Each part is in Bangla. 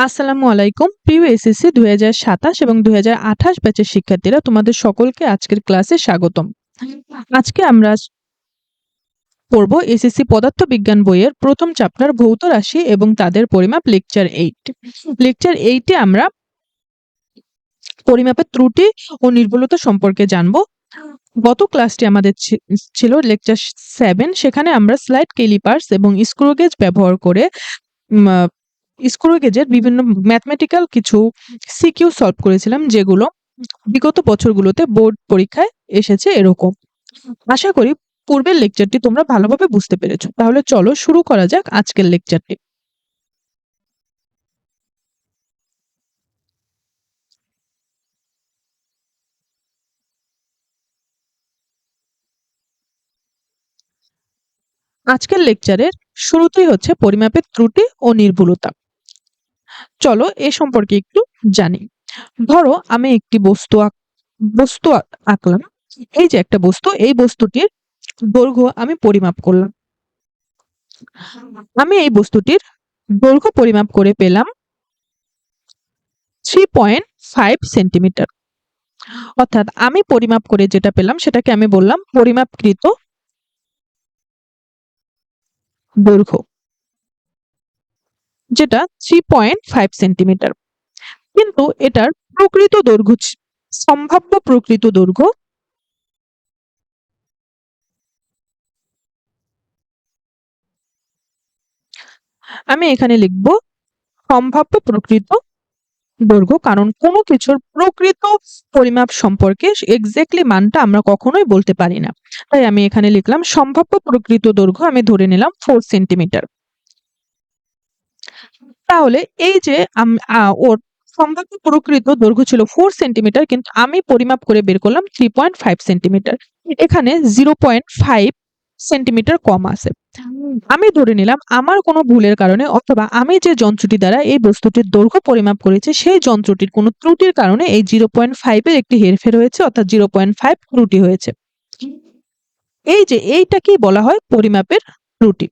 আসসালামু আলাইকুম প্রিয় এসএসসি 2027 এবং 2028 ব্যাচের শিক্ষার্থীরা, তোমাদের সকলকে আজকের ক্লাসে স্বাগতম। আজকে আমরা পড়ব এসএসসি পদার্থবিজ্ঞান বইয়ের প্রথম চ্যাপ্টার ভৌত রাশি এবং তাদের পরিমাপ লেকচার 8। লেকচার 8 এ আমরা পরিমাপের ত্রুটি ও নির্ভুলতা সম্পর্কে জানব। গত ক্লাসটি আমাদের ছিল লেকচার 7, সেখানে আমরা স্লাইড ক্যালিপার্স এবং স্ক্রু গেজ ব্যবহার করে স্ক্রু গেজের বিভিন্ন ম্যাথমেটিক্যাল কিছু সিকিউ সলভ করেছিলাম, যেগুলো বিগত বছরগুলোতে বোর্ড পরীক্ষায় এসেছে এরকম। আশা করি পূর্বের লেকচারটি তোমরা ভালোভাবে বুঝতে পেরেছো। তাহলে চলো শুরু করা যাক আজকের লেকচারটি। আজকের লেকচারের শুরুতেই হচ্ছে পরিমাপের ত্রুটি ও নির্ভুলতা। চলো এ সম্পর্কে একটু জানি। ধরো আমি একটি বস্তু আঁকলাম। এই যে একটা বস্তু, এই বস্তুটির দৈর্ঘ্য আমি পরিমাপ করলাম। আমি এই বস্তুটির দৈর্ঘ্য পরিমাপ করে পেলাম 3.5 সেন্টিমিটার। অর্থাৎ আমি পরিমাপ করে যেটা পেলাম সেটাকে আমি বললাম পরিমাপকৃত দৈর্ঘ্য, যেটা 3.5 সেন্টিমিটার। কিন্তু এটার প্রকৃত দৈর্ঘ্য, সম্ভাব্য প্রকৃত দৈর্ঘ্য আমি এখানে লিখব সম্ভাব্য প্রকৃত দৈর্ঘ্য, কারণ কোনো কিছুর প্রকৃত পরিমাপ সম্পর্কে এক্স্যাক্টলি মানটা আমরা কখনোই বলতে পারি না। তাই আমি এখানে লিখলাম সম্ভাব্য প্রকৃত দৈর্ঘ্য, আমি ধরে নিলাম 4 সেন্টিমিটার। তাহলে এই যে ওর সম্ভাব্য প্রকৃত দৈর্ঘ্য ছিল 4 সেন্টিমিটার, কিন্তু আমি পরিমাপ করে বের করলাম 3.5 সেন্টিমিটার। এখানে 0.5 সেন্টিমিটার কম আছে। আমি ধরে নিলাম আমার কোনো ভুলের কারণে, অথবা আমি যে যন্ত্রটি দ্বারা এই বস্তুটির দৈর্ঘ্য পরিমাপ করেছি সেই যন্ত্রটির কোনো ত্রুটির কারণে এই 0.5 এর একটি হেরফের হয়েছে, অর্থাৎ 0.5 ত্রুটি হয়েছে। এই যে এইটাকেই বলা হয় পরিমাপের ত্রুটি।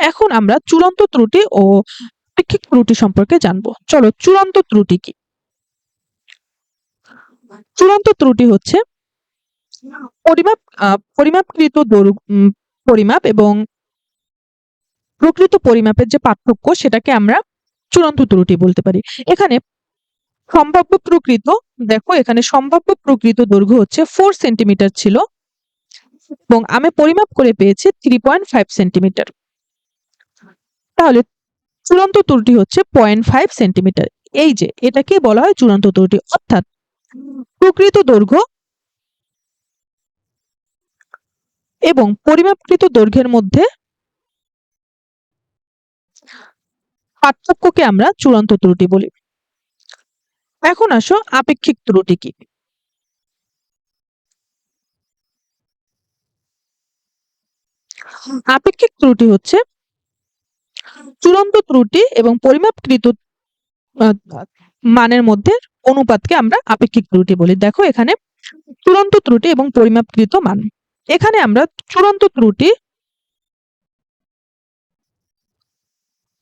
এখন আমরা চূড়ান্ত ত্রুটি ও আপেক্ষিক ত্রুটি সম্পর্কে জানবো। চলো, চূড়ান্ত ত্রুটি কি? চূড়ান্ত ত্রুটি হচ্ছে পরিমাপকৃত পরিমাপ এবং প্রকৃত পরিমাপের যে পার্থক্য, সেটাকে আমরা চূড়ান্ত ত্রুটি বলতে পারি। এখানে সম্ভাব্য প্রকৃত, দেখো এখানে সম্ভাব্য প্রকৃত দৈর্ঘ্য হচ্ছে 4 সেন্টিমিটার ছিল এবং আমি পরিমাপ করে পেয়েছি 3.5 সেন্টিমিটার। তাহলে চূড়ান্ত ত্রুটি হচ্ছে 0.5 সেন্টিমিটার। এই যে এটাকে বলা হয় চূড়ান্ত ত্রুটি, অর্থাৎ প্রকৃত দৈর্ঘ্য এবং পরিমাপকৃত দৈর্ঘ্যের মধ্যে পার্থক্যকে আমরা চূড়ান্ত ত্রুটি বলি। এখন আসো আপেক্ষিক ত্রুটি কি? আপেক্ষিক ত্রুটি হচ্ছে চূড়ান্ত ত্রুটি এবং পরিমাপকৃত মানের মধ্যে অনুপাতকে আমরা আপেক্ষিক ত্রুটি বলি। দেখো এখানে চূড়ান্ত ত্রুটি এবং পরিমাপকৃত মান। এখানে আমরা চূড়ান্ত ত্রুটি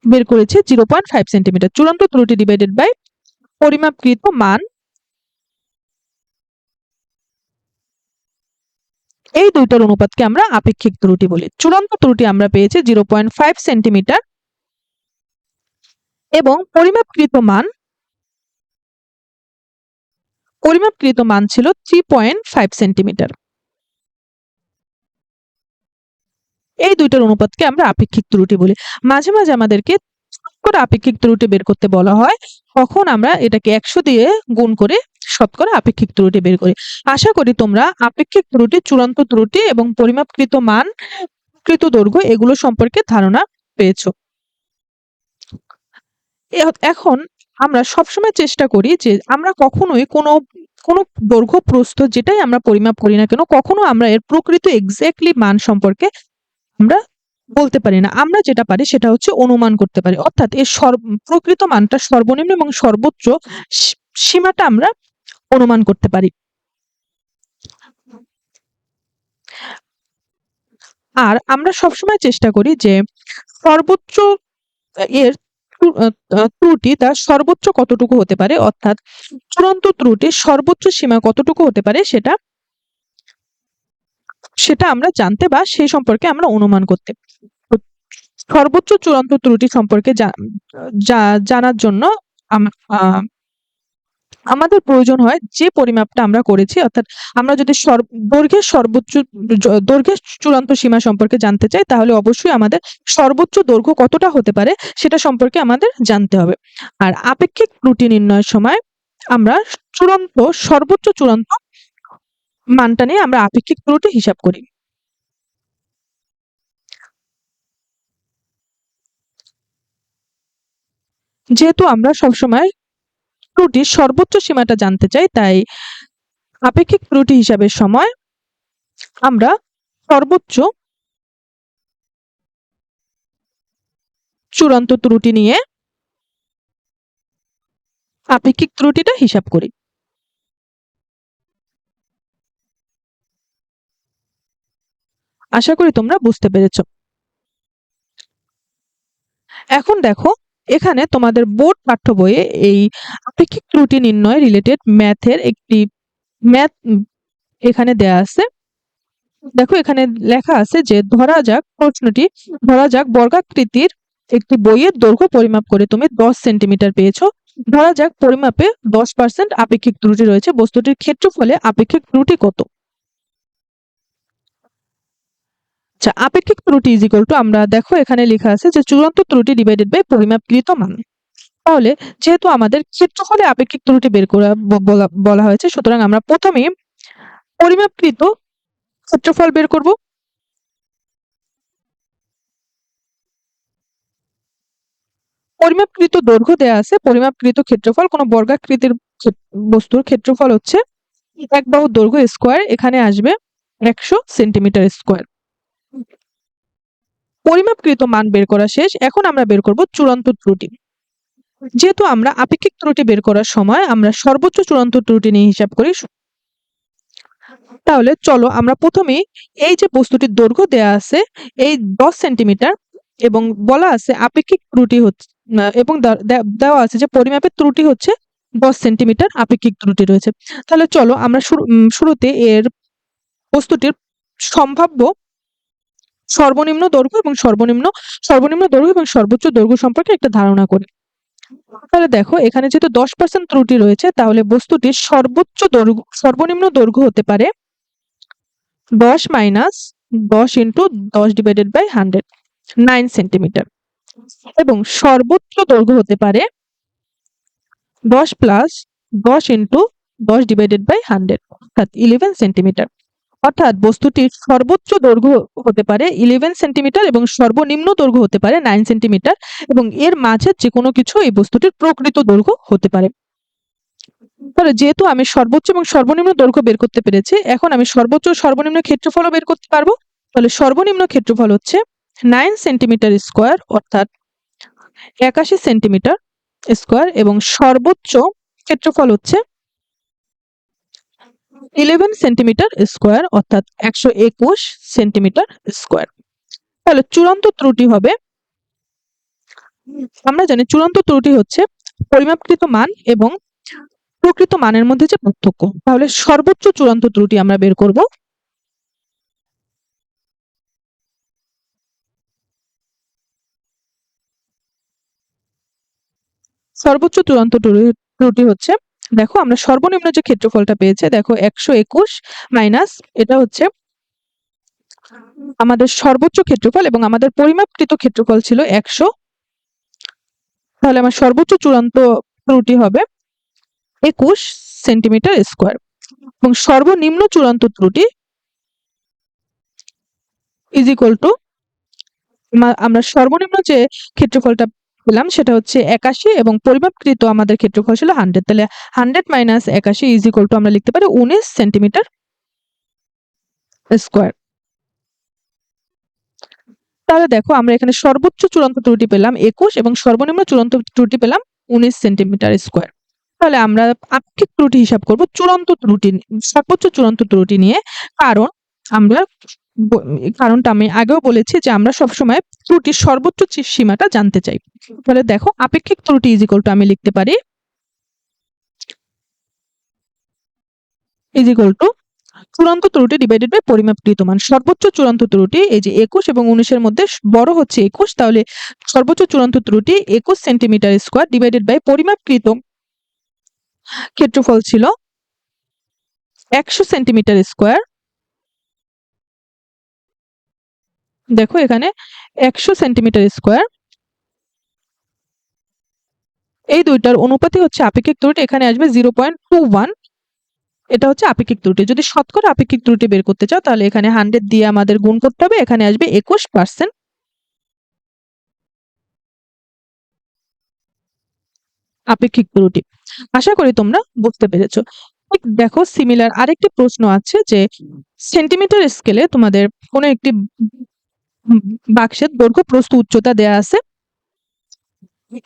বের করেছি 0.5 সেন্টিমিটার। চূড়ান্ত ত্রুটি ডিভাইডেড বাই পরিমাপকৃত মান, এই দুইটার অনুপাতকে আমরা আপেক্ষিক ত্রুটি বলি। চূড়ান্ত ত্রুটি আমরা পেয়েছি 0.5 সেন্টিমিটার এবং পরিমাপকৃত মান ছিল 3.5 সেন্টিমিটার। এই দুইটার অনুপাতকে আমরা আপেক্ষিক ত্রুটি বলি। মাঝে মাঝে আমাদেরকে শতকরা আপেক্ষিক ত্রুটি বের করতে বলা হয়, তখন আমরা এটাকে 100 দিয়ে গুণ করে শতকরা আপেক্ষিক ত্রুটি বের করি। আশা করি তোমরা আপেক্ষিক ত্রুটি, চূড়ান্ত ত্রুটি এবং পরিমাপকৃত মান, প্রকৃত দৈর্ঘ্য এগুলো সম্পর্কে ধারণা পেয়েছো। এখন আমরা সবসময় চেষ্টা করি যে আমরা কখনোই কোনো দৈর্ঘ্য প্রস্থ যেটাই আমরা পরিমাপ করি না কেন, কখনো আমরা এর প্রকৃত এক্স্যাক্টলি মান সম্পর্কে আমরা বলতে পারি না। আমরা যেটা পারি সেটা হচ্ছে অনুমান করতে পারি, অর্থাৎ এর প্রকৃত মানটা সর্বনিম্ন এবং সর্বোচ্চ সীমাটা আমরা অনুমান করতে পারি। আর আমরা সবসময় চেষ্টা করি যে সর্বোচ্চ এর ত্রুটি তার সর্বোচ্চ কতটুকু হতে পারে, অর্থাৎ চূড়ান্ত ত্রুটির সর্বোচ্চ সীমা কতটুকু হতে পারে সেটা সেটা আমরা জানতে বা সেই সম্পর্কে আমরা অনুমান করতে। সর্বোচ্চ চূড়ান্ত ত্রুটি সম্পর্কে জানার জন্য আমাদের প্রয়োজন হয় যে পরিমাপটা আমরা করেছি, অর্থাৎ আমরা যদি দৈর্ঘ্যের সর্বোচ্চ দৈর্ঘ্যের চূড়ান্ত সীমা সম্পর্কে জানতে চাই, তাহলে অবশ্যই আমাদের সর্বোচ্চ দৈর্ঘ্য কতটা হতে পারে সেটা সম্পর্কে আমাদের জানতে হবে। আর আপেক্ষিক ত্রুটি নির্ণয়ের সময় আমরা সর্বোচ্চ চূড়ান্ত মানটা নিয়ে আমরা আপেক্ষিক ত্রুটি হিসাব করি। যেহেতু আমরা সবসময় ত্রুটির সর্বোচ্চ সীমাটা জানতে চাই, তাই আপেক্ষিক ত্রুটি হিসাবের সময় আমরা সর্বোচ্চ চূড়ান্ত ত্রুটি নিয়ে আপেক্ষিক ত্রুটিটা হিসাব করি। আশা করি তোমরা বুঝতে পেরেছ। এখন দেখো, এখানে তোমাদের বোর্ড পাঠ্য বইয়ে এই আপেক্ষিক ত্রুটি নির্ণয় রিলেটেড ম্যাথের একটি ম্যাথ এখানে দেয়া আছে। দেখো, এখানে লেখা আছে যে ধরা যাক বর্গাকৃতির একটি বইয়ের দৈর্ঘ্য পরিমাপ করে তুমি 10 সেন্টিমিটার পেয়েছো। ধরা যাক পরিমাপে 10% আপেক্ষিক ত্রুটি রয়েছে, বস্তুটির ক্ষেত্রফলে আপেক্ষিক ত্রুটি কত? আচ্ছা, আপেক্ষিক ত্রুটি ইজ ইকুয়াল টু, আমরা দেখো এখানে লেখা আছে যে চূড়ান্ত ত্রুটি ডিভাইডেড বাই পরিমাপকৃত মান। তাহলে যেহেতু আমাদের ক্ষেত্রফলে আপেক্ষিক ত্রুটি বের করা বলা হয়েছে, সুতরাং আমরা প্রথমে পরিমাপকৃত ক্ষেত্রফল বের করব। পরিমাপকৃত দৈর্ঘ্য দেয়া আছে, পরিমাপকৃত ক্ষেত্রফল কোন বর্গাকৃতির বস্তুর ক্ষেত্রফল হচ্ছে এক বাহু দৈর্ঘ্য স্কোয়ার, এখানে আসবে 100 সেন্টিমিটার স্কোয়ার। পরিমাপকৃত মান বের করা শেষ, এখন আমরা বের করব চূড়ান্ত ত্রুটি। যেহেতু আমরা আপেক্ষিক ত্রুটি বের করার সময় আমরা সর্বোচ্চ চূড়ান্ত ত্রুটি নিয়ে হিসাব করি, তাহলে চলো আমরা প্রথমেই এই যে বস্তুটির দৈর্ঘ্য দেয়া আছে এই 10 সেন্টিমিটার এবং বলা আছে আপেক্ষিক ত্রুটি হচ্ছে এবং দেওয়া আছে যে পরিমাপের ত্রুটি হচ্ছে 10 সেন্টিমিটার আপেক্ষিক ত্রুটি রয়েছে। তাহলে চলো আমরা শুরুতে এর বস্তুটির সম্ভাব্য সর্বনিম্ন দৈর্ঘ্য এবং সর্বনিম্ন দৈর্ঘ্য এবং সর্বোচ্চ দৈর্ঘ্য সম্পর্কে একটা ধারণা করি। তাহলে দেখো, এখানে যেহেতু 10% ত্রুটি রয়েছে, তাহলে বস্তুটির সর্বনিম্ন দৈর্ঘ্য হতে পারে 10 minus 10 into 10 divided by 100, 9 centimetre, এবং সর্বোচ্চ দৈর্ঘ্য হতে পারে 10 প্লাস 10 ইন্টু 10 ডিভাইডেড বাই 100, অর্থাৎ 11 সেন্টিমিটার। অর্থাৎ বস্তুটির সর্বোচ্চ দৈর্ঘ্য হতে পারে 11 সেন্টিমিটার এবং সর্বনিম্ন দৈর্ঘ্য হতে পারে 9 সেন্টিমিটার, এবং এর মাঝে যে কোনো কিছু এই বস্তুটির প্রকৃত দৈর্ঘ্য হতে পারে। তাহলে যেহেতু আমি সর্বোচ্চ এবং সর্বনিম্ন দৈর্ঘ্য বের করতে পেরেছি, এখন আমি সর্বোচ্চ সর্বনিম্ন ক্ষেত্রফলও বের করতে পারবো। তাহলে সর্বনিম্ন ক্ষেত্রফল হচ্ছে 9 সেন্টিমিটার স্কোয়ার, অর্থাৎ 81 সেন্টিমিটার স্কোয়ার, এবং সর্বোচ্চ ক্ষেত্রফল হচ্ছে 11 সেন্টিমিটার স্কোয়ার, অর্থাৎ 121 সেন্টিমিটার স্কোয়ার। তাহলে চূড়ান্ত ত্রুটি হবে, আমরা জানি চূড়ান্ত ত্রুটি হচ্ছে পরিমাপকৃত মান এবং প্রকৃত মানের মধ্যে যে পার্থক্য। তাহলে সর্বোচ্চ চূড়ান্ত ত্রুটি আমরা বের করব। সর্বোচ্চ চূড়ান্ত ত্রুটি হচ্ছে, দেখো আমরা সর্বনিম্ন যে ক্ষেত্রফলটা পেয়েছে, দেখো 121 মাইনাস এটা হচ্ছে আমাদের সর্বোচ্চ ক্ষেত্রফল এবং আমাদের পরিমাপকৃত ক্ষেত্রফল ছিল 100, তাহলে আমার সর্বোচ্চ চূড়ান্ত ত্রুটি হবে 21 সেন্টিমিটার স্কোয়ার, এবং সর্বনিম্ন চূড়ান্ত ত্রুটি ইজ ইকুয়াল টু, আমরা সর্বনিম্ন যে ক্ষেত্রফলটা পেলাম সেটা হচ্ছে 81 এবং পরিমাপকৃত আমাদের ক্ষেত্রফল ছিল 100, তাহলে 100 মাইনাস 81 ইজ ইকুয়াল টু আমরা লিখতে পারি 19 সেন্টিমিটার স্কোয়ার। তাহলে দেখো, আমরা এখানে সর্বোচ্চ চূড়ান্ত ত্রুটি পেলাম 21 এবং সর্বনিম্ন চূড়ান্ত ত্রুটি পেলাম 19 সেন্টিমিটার স্কোয়ার। তাহলে আমরা আপেক্ষিক ত্রুটি হিসাব করব সর্বোচ্চ চূড়ান্ত ত্রুটি নিয়ে, কারণ আমরা কারণটা আমি আগেও বলেছি যে আমরা সবসময় ত্রুটির সর্বোচ্চ সীমাটা জানতে চাই। তাহলে দেখো আপেক্ষিক ত্রুটি ইজ ইকুয়াল টু আমি লিখতে পারি ইজ ইকুয়াল টু চূড়ান্ত ত্রুটি ডিভাইডেড বাই পরিমাপকৃত মান। সর্বোচ্চ চূড়ান্ত ত্রুটি এই যে 21 এবং 19 এর মধ্যে বড় হচ্ছে 21, তাহলে সর্বোচ্চ চূড়ান্ত ত্রুটি 21 সেন্টিমিটার স্কোয়ার ডিভাইডেড বাই পরিমাপকৃত ক্ষেত্রফল ছিল 100 সেন্টিমিটার স্কোয়ার। দেখো এখানে 100 সেন্টিমিটার স্কোয়ার, এই দুইটার অনুপাতই হচ্ছে আপেক্ষিক ত্রুটি। এখানে আসবে 0.21, এটা হচ্ছে আপেক্ষিক ত্রুটি। যদি শতকরা আপেক্ষিক ত্রুটি বের করতে চাও তাহলে এখানে 100 দিয়ে আমাদের গুণ করতে হবে, এখানে আসবে 21% আপেক্ষিক ত্রুটি। আশা করি তোমরা বুঝতে পেরেছো। ঠিক দেখো সিমিলার আরেকটি প্রশ্ন আছে যে সেন্টিমিটার স্কেলে তোমাদের কোনো একটি বাক্সের দৈর্ঘ্য প্রস্থ উচ্চতা দেয়া আছে,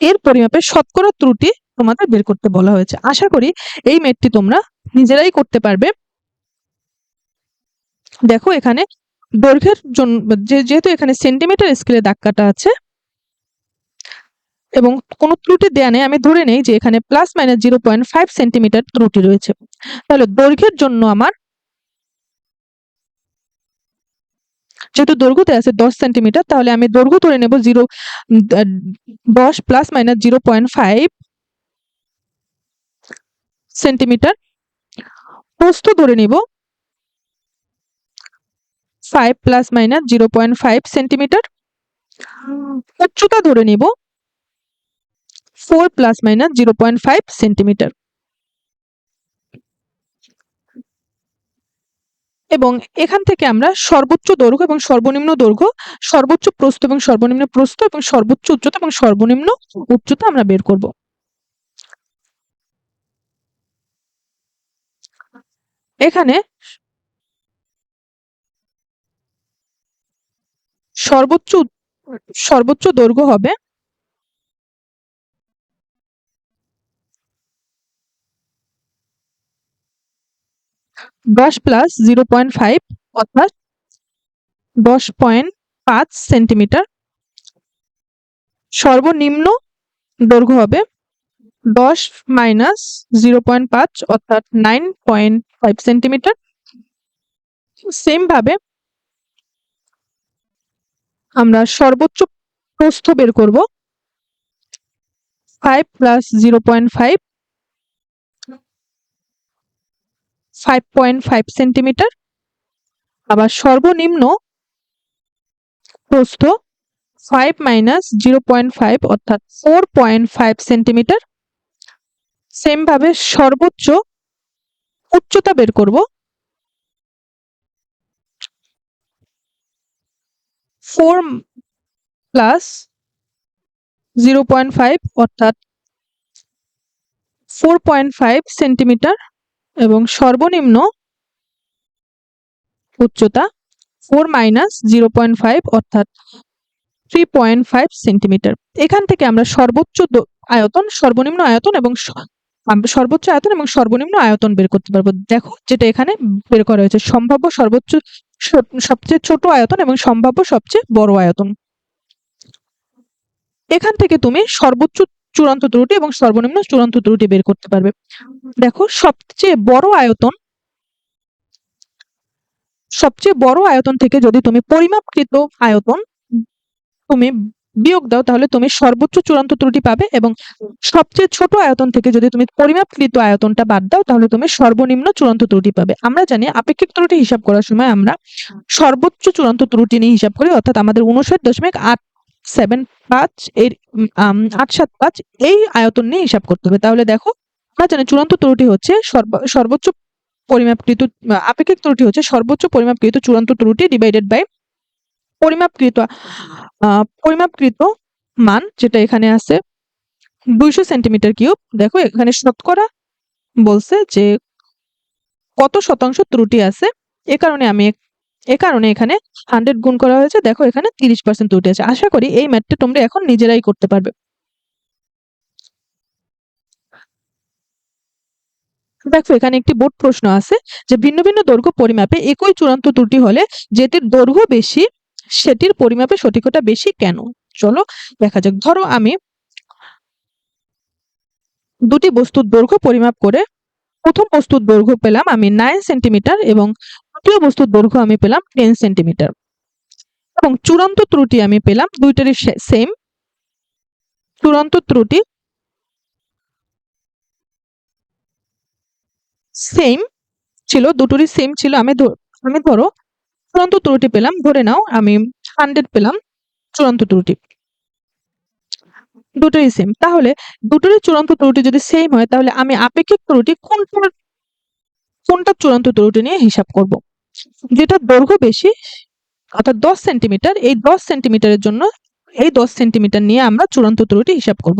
এর পরিমাপের শতকরা ত্রুটি তোমাদের বের করতে বলা হয়েছে। আশা করি এই ম্যাথটি তোমরা নিজেরাই করতে পারবে। দেখো এখানে দৈর্ঘ্যের জন্য যেহেতু এখানে সেন্টিমিটার স্কেলে দাগ কাটা আছে এবং কোনো ত্রুটি দেয়া নেই, আমি ধরে নেই যে এখানে প্লাস মাইনাস 0.5 সেন্টিমিটার ত্রুটি রয়েছে। তাহলে দৈর্ঘ্যের জন্য আমার যেহেতু দৈর্ঘ্যতে আছে 10 সেন্টিমিটার, তাহলে আমি দৈর্ঘ্য ধরে নেব 10 প্লাস মাইনাস 0.5 সেন্টিমিটার। প্রস্থ ধরে নিব 5 প্লাস মাইনাস 0.5 সেন্টিমিটার। উচ্চতা ধরে নিব 4 প্লাস মাইনাস 0.5 সেন্টিমিটার। এবং এখান থেকে আমরা সর্বোচ্চ দৈর্ঘ্য এবং সর্বনিম্ন দৈর্ঘ্য, সর্বোচ্চ প্রস্থ এবং সর্বনিম্ন প্রস্থ এবং সর্বোচ্চ উচ্চতা এবং সর্বনিম্ন উচ্চতা আমরা বের করব। এখানে সর্বোচ্চ দৈর্ঘ্য হবে 10 প্লাস 0.5 অর্থাৎ 10.5 সেন্টিমিটার। সর্বনিম্ন দৈর্ঘ্য হবে 10 মাইনাস 0.5 অর্থাৎ 9.5 সেন্টিমিটার। সেম ভাবে আমরা সর্বোচ্চ প্রস্থ বের করব 5 প্লাস 0.5 5.5 সেন্টিমিটার। আবার সর্বনিম্ন প্রস্থ 5 মাইনাস 0.5 অর্থাৎ 4.5 সেন্টিমিটার। সেম ভাবে সর্বোচ্চ উচ্চতা বের করব 4 প্লাস 0.5 অর্থাৎ 4.5 সেন্টিমিটার এবং সর্বনিম্ন উচ্চতা 4 মাইনাস 0.5 অর্থাৎ 3.5 সেন্টিমিটার। এখান থেকে আমরা সর্বোচ্চ আয়তন, সর্বনিম্ন আয়তন এবং সর্বোচ্চ আয়তন এবং সর্বনিম্ন আয়তন বের করতে পারবো। দেখো যেটা এখানে বের করা হয়েছে, সম্ভাব্য সর্বোচ্চ সবচেয়ে ছোট আয়তন এবং সম্ভাব্য সবচেয়ে বড় আয়তন। এখান থেকে তুমি সর্বোচ্চ চূড়ান্ত ত্রুটি এবং সর্বনিম্ন চূড়ান্ত ত্রুটি বের করতে পারবে। দেখো সবচেয়ে বড় আয়তন থেকে যদি তুমি পরিমাপকৃত আয়তন তুমি বিয়োগ দাও তাহলে তুমি সর্বোচ্চ চূড়ান্ত ত্রুটি পাবে, এবং সবচেয়ে ছোট আয়তন থেকে যদি তুমি পরিমাপকৃত আয়তনটা বাদ দাও তাহলে তুমি সর্বনিম্ন চূড়ান্ত ত্রুটি পাবে। আমরা জানি আপেক্ষিক ত্রুটি হিসাব করার সময় আমরা সর্বোচ্চ চূড়ান্ত ত্রুটি নিয়ে হিসাব করি, অর্থাৎ আমাদের 59.875 এর 875 এই আয়তন নিয়ে হিসাব করতে হবে। তাহলে দেখো আমরা জানি চূড়ান্ত ত্রুটি হচ্ছে সর্বোচ্চ পরিমাপকৃত, আপেক্ষিক ত্রুটি হচ্ছে সর্বোচ্চ পরিমাপকৃত চূড়ান্ত ত্রুটি ডিভাইডেড বাই পরিমাপকৃত মান, যেটা এখানে আছে 200 সেন্টিমিটার কিউব। দেখো এখানে শতকরা বলছে যে কত শতাংশ ত্রুটি আছে, এ কারণে এখানে 100 গুণ করা হয়েছে। দেখো এখানে 30% ত্রুটি আছে। আশা করি এই ম্যাথটা তোমরা এখন নিজেরাই করতে পারবে। দেখো এখানে একটি বোর্ড প্রশ্ন আছে যে ভিন্ন ভিন্ন দৈর্ঘ্য পরিমাপে একই চূড়ান্ত ত্রুটি হলে যেটির দৈর্ঘ্য বেশি সেটির পরিমাপে সঠিকতা বেশি কেন? চলো দেখা যাক। ধরো আমি দুটি বস্তুর দৈর্ঘ্য পরিমাপ করে প্রথম বস্তুর দৈর্ঘ্য পেলাম আমি 9 সেন্টিমিটার এবং দ্বিতীয় বস্তুর দৈর্ঘ্য আমি পেলাম 10 সেন্টিমিটার এবং চূড়ান্ত ত্রুটি আমি পেলাম দুইটারই সেম। চূড়ান্ত ত্রুটি সেম ছিল, দুটোরই সেম ছিল। আমি ধরো চূড়ান্ত ত্রুটি পেলাম, ধরে নাও আমি 100 পেলাম চূড়ান্ত ত্রুটি, দুটোই সেম। তাহলে দুটোরই চূড়ান্ত ত্রুটি যদি সেম হয় তাহলে আমি আপেক্ষিক ত্রুটি কোনটা চূড়ান্ত ত্রুটি নিয়ে হিসাব করব? যেটা দৈর্ঘ্য বেশি অর্থাৎ 10 সেন্টিমিটার, এই 10 সেন্টিমিটারের জন্য এই 10 সেন্টিমিটার নিয়ে আমরা চূড়ান্ত ত্রুটি হিসাব করব।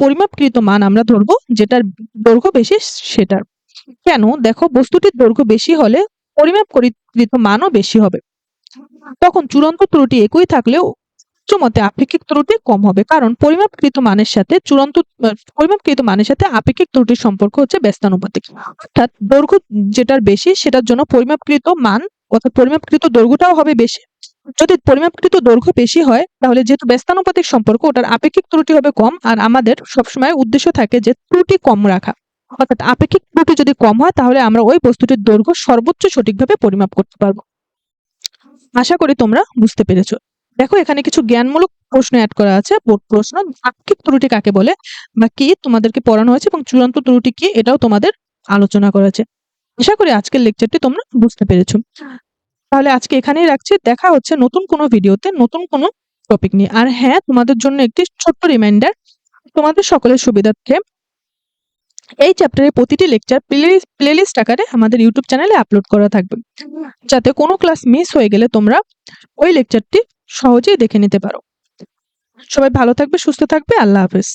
পরিমাপকৃত মান আমরা ধরবো যেটার দৈর্ঘ্য বেশি সেটার। কেন? দেখো বস্তুটির দৈর্ঘ্য বেশি হলে পরিমাপকৃত মানও বেশি হবে। তখন চূড়ান্ত ত্রুটি একই থাকলেও মতে আপেক্ষিক ত্রুটি কম হবে, কারণ পরিমাপকৃত মানের সাথে আপেক্ষিক ত্রুটির সম্পর্ক হচ্ছে ব্যস্তানুপাতিক। অর্থাৎ দৈর্ঘ্য যেটার বেশি সেটার জন্য পরিমাপকৃত মান অর্থাৎ পরিমাপকৃত দৈর্ঘ্যটাও হবে বেশি। যদি পরিমাপকৃত দৈর্ঘ্য বেশি হয় তাহলে যেহেতু ব্যস্তানুপাতিক সম্পর্ক ওটার আপেক্ষিক ত্রুটি হবে কম, আর আমাদের সবসময় উদ্দেশ্য থাকে যে ত্রুটি কম রাখা। অর্থাৎ আপেক্ষিক ত্রুটি যদি কম হয় তাহলে আমরা ওই বস্তুটির দৈর্ঘ্য সর্বোচ্চ সঠিকভাবে পরিমাপ করতে পারবো। আশা করি তোমরা বুঝতে পেরেছো। দেখো এখানে কিছু জ্ঞানমূলক প্রশ্ন অ্যাড করা আছে। বোর্ড প্রশ্ন, আপেক্ষিক ত্রুটি কাকে বলে বা কি তোমাদেরকে পড়ানো হয়েছে এবং চূড়ান্ত ত্রুটি কি এটাও তোমাদের আলোচনা করা আছে। আশা করি আজকের লেকচারটি তোমরা বুঝতে পেরেছো। তাহলে আজকে এখানেই রাখছি, দেখা হচ্ছে নতুন কোনো ভিডিওতে নতুন কোনো টপিক নিয়ে। আর হ্যাঁ, তোমাদের জন্য একটি ছোট্ট রিমাইন্ডার, তোমাদের সকলের সুবিধার্থে এই চ্যাপ্টারের প্রতিটি লেকচার প্লেলিস্ট আকারে আমাদের ইউটিউব চ্যানেলে আপলোড করা থাকবে, যাতে কোনো ক্লাস মিস হয়ে গেলে তোমরা ওই লেকচারটি সহজেই দেখে নিতে পারো। সবাই ভালো থাকবে, সুস্থ থাকবে। আল্লাহ হাফেজ।